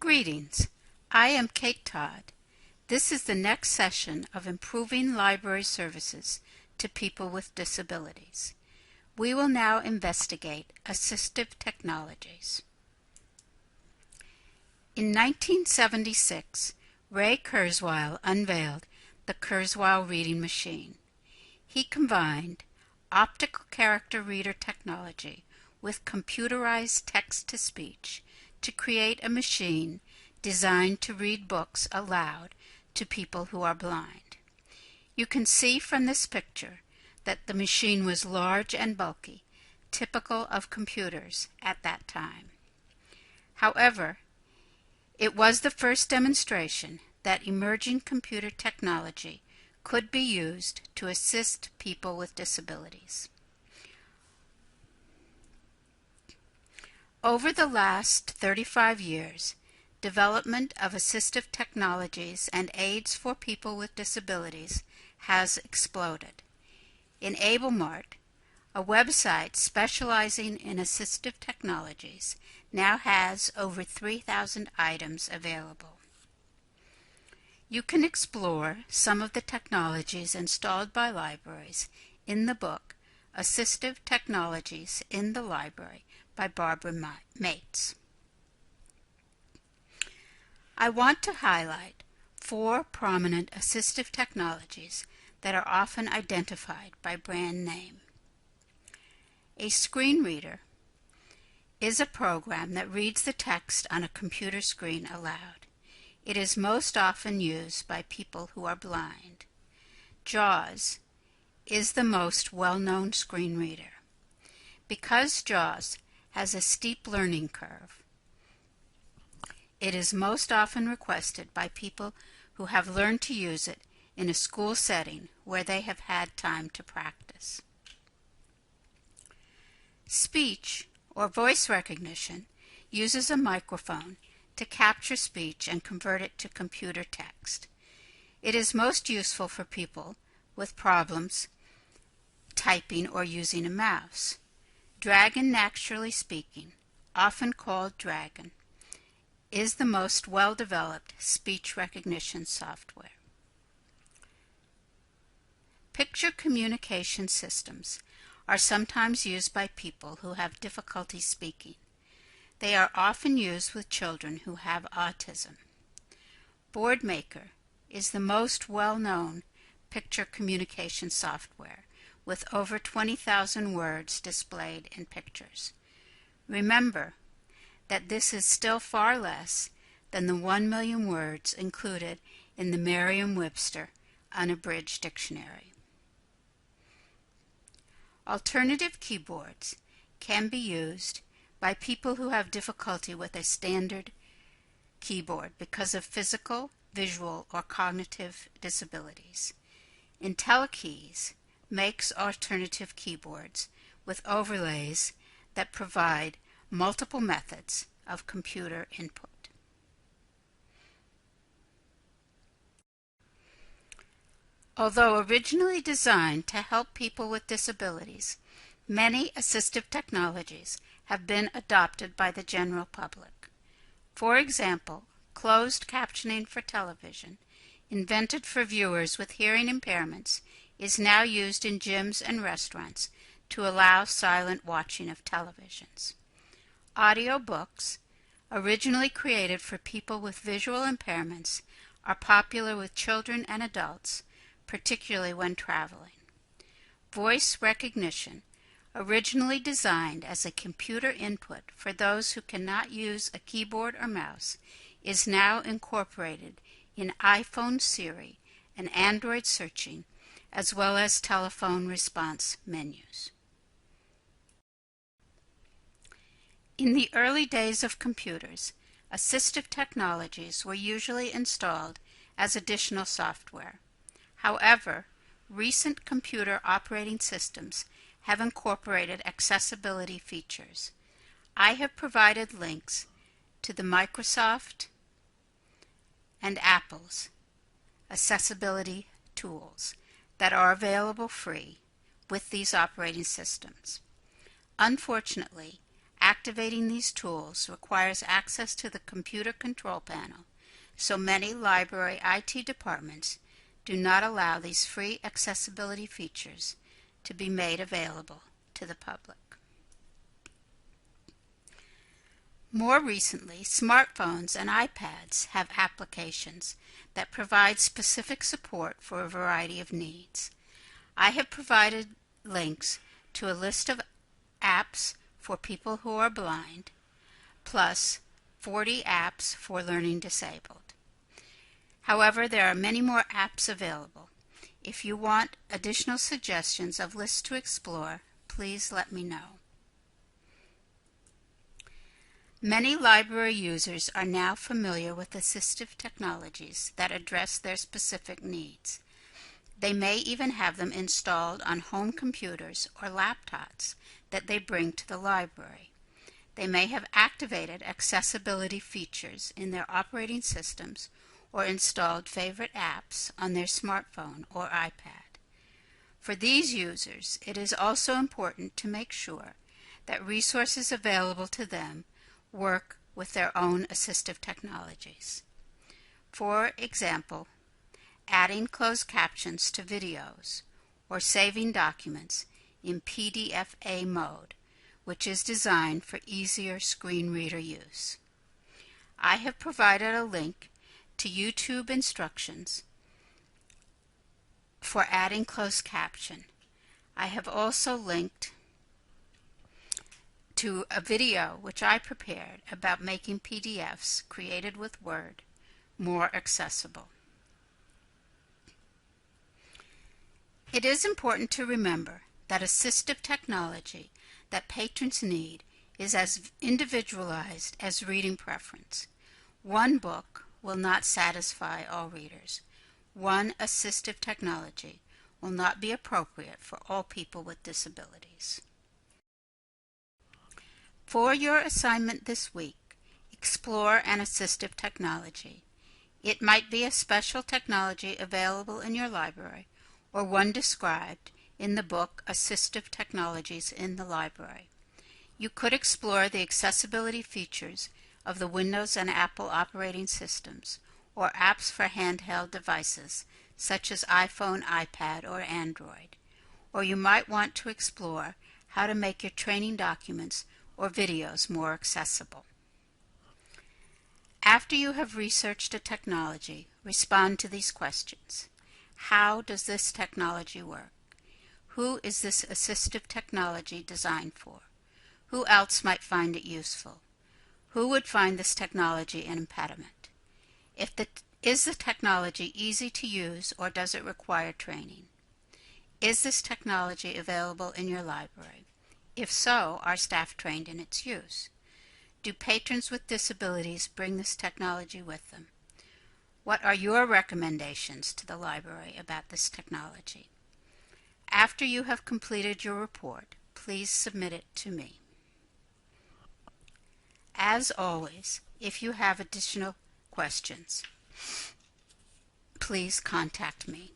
Greetings, I am Kate Todd. This is the next session of Improving Library Services to People with Disabilities. We will now investigate assistive technologies. In 1976, Ray Kurzweil unveiled the Kurzweil reading machine. He combined optical character reader technology with computerized text-to-speech to create a machine designed to read books aloud to people who are blind. You can see from this picture that the machine was large and bulky, typical of computers at that time. However, it was the first demonstration that emerging computer technology could be used to assist people with disabilities. Over the last 35 years, development of assistive technologies and aids for people with disabilities has exploded. EnableMart, a website specializing in assistive technologies, now has over 3,000 items available. You can explore some of the technologies installed by libraries in the book Assistive Technologies in the Library by Barbara Mates. I want to highlight 4 prominent assistive technologies that are often identified by brand name. A screen reader is a program that reads the text on a computer screen aloud. It is most often used by people who are blind. JAWS is the most well-known screen reader. Because JAWS has a steep learning curve, it is most often requested by people who have learned to use it in a school setting where they have had time to practice. Speech or voice recognition uses a microphone to capture speech and convert it to computer text. It is most useful for people with problems typing or using a mouse. Dragon Naturally Speaking, often called Dragon, is the most well-developed speech recognition software. Picture communication systems are sometimes used by people who have difficulty speaking. They are often used with children who have autism. BoardMaker is the most well-known picture communication software, with over 20,000 words displayed in pictures. Remember that this is still far less than the 1 million words included in the Merriam-Webster Unabridged Dictionary. Alternative keyboards can be used by people who have difficulty with a standard keyboard because of physical, visual, or cognitive disabilities. IntelliKeys makes alternative keyboards with overlays that provide multiple methods of computer input. Although originally designed to help people with disabilities, many assistive technologies have been adopted by the general public. For example, closed captioning for television, invented for viewers with hearing impairments, is now used in gyms and restaurants to allow silent watching of televisions. Audiobooks, originally created for people with visual impairments, are popular with children and adults, particularly when traveling. Voice recognition, originally designed as a computer input for those who cannot use a keyboard or mouse, is now incorporated in iPhone Siri and Android searching, as well as telephone response menus. In the early days of computers, assistive technologies were usually installed as additional software. However, recent computer operating systems have incorporated accessibility features. I have provided links to the Microsoft and Apple's accessibility tools that are available free with these operating systems. Unfortunately, activating these tools requires access to the computer control panel, so many library IT departments do not allow these free accessibility features to be made available to the public. More recently, smartphones and iPads have applications that provide specific support for a variety of needs. I have provided links to a list of apps for people who are blind, plus 40 apps for learning disabled. However, there are many more apps available. If you want additional suggestions of lists to explore, please let me know. Many library users are now familiar with assistive technologies that address their specific needs. They may even have them installed on home computers or laptops that they bring to the library. They may have activated accessibility features in their operating systems or installed favorite apps on their smartphone or iPad. For these users, it is also important to make sure that resources available to them work with their own assistive technologies. For example, adding closed captions to videos or saving documents in PDF-A mode, which is designed for easier screen reader use. I have provided a link to YouTube instructions for adding closed caption. I have also linked to a video which I prepared about making PDFs created with Word more accessible. It is important to remember that assistive technology that patrons need is as individualized as reading preference. One book will not satisfy all readers. One assistive technology will not be appropriate for all people with disabilities. For your assignment this week, explore an assistive technology. It might be a special technology available in your library or one described in the book Assistive Technologies in the Library. You could explore the accessibility features of the Windows and Apple operating systems or apps for handheld devices such as iPhone, iPad, or Android. Or you might want to explore how to make your training documents or videos more accessible. After you have researched a technology, respond to these questions. How does this technology work? Who is this assistive technology designed for? Who else might find it useful? Who would find this technology an impediment? Is the technology easy to use or does it require training? Is this technology available in your library? If so, are staff trained in its use? Do patrons with disabilities bring this technology with them? What are your recommendations to the library about this technology? After you have completed your report, please submit it to me. As always, if you have additional questions, please contact me.